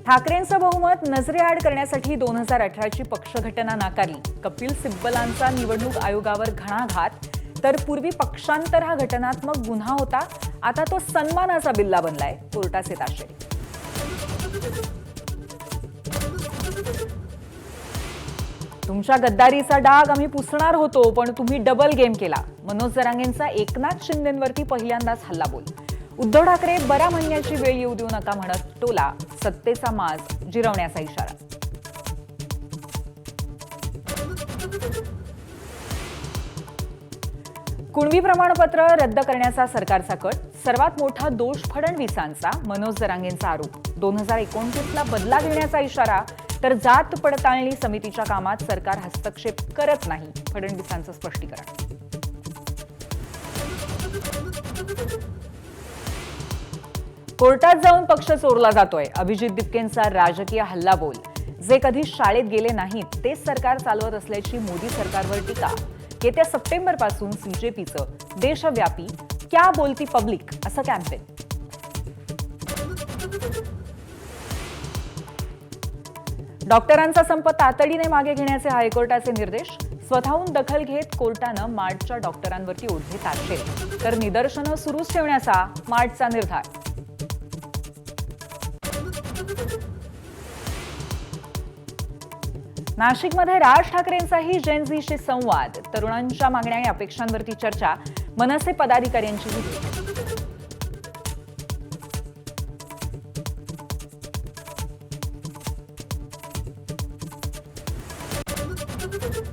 ठाकरेंचं बहुमत नजरेआड करण्यासाठी 2018ची पक्षघटना नाकारली. कपिल सिब्बलांचा निवडणूक आयोगावर घणाघात. तर पूर्वी पक्षांतर हा घटनात्मक गुन्हा होता, आता तो सन्मानाचा बिल्ला बनलाय. कोर्टाचे ताशे. तुमच्या गद्दारीचा डाग आम्ही पुसणार होतो, पण तुम्ही डबल गेम केला. मनोज जरांगेंचा एकनाथ शिंदेंवरती पहिल्यांदाच हल्लाबोल. उद्धव ठाकरे बरा म्हणण्याची वेळ येऊ देऊ नका म्हणत टोला. सत्तेचा माज जिरवण्याचा इशारा. कुणबी प्रमाणपत्र रद्द करण्याचा सरकारचा कट. सर्वात मोठा दोष फडणवीसांचा. मनोज जरांगेंचा आरोप. 2029ला बदला घेण्याचा इशारा. तर जात पडताळणी समितीच्या कामात सरकार हस्तक्षेप करत नाही. फडणवीसांचं स्पष्टीकरण. कोर्टात जाऊन पक्ष चोरला जातोय. अभिजित दिपकेंचा राजकीय हल्लाबोल. जे कधी शाळेत गेले नाहीत तेच सरकार चालवत असल्याची मोदी सरकारवर टीका. येत्या सप्टेंबरपासून बीजेपीचं देशव्यापी क्या बोलती पब्लिक असं कॅम्पेन. डॉक्टरांचा संप तातडीने मागे घेण्याचे हायकोर्टाचे निर्देश. स्वतःहून दखल घेत कोर्टानं मार्चच्या डॉक्टरांवरती ओढले ताशे. तर निदर्शनं सुरूच ठेवण्याचा मार्चचा निर्धार. नाशिकमध्ये राज ठाकरेंचाही जेन झीशी संवाद. तरुणांच्या मागण्या आणि अपेक्षांवरती चर्चा. मनसे पदाधिकाऱ्यांची भेट.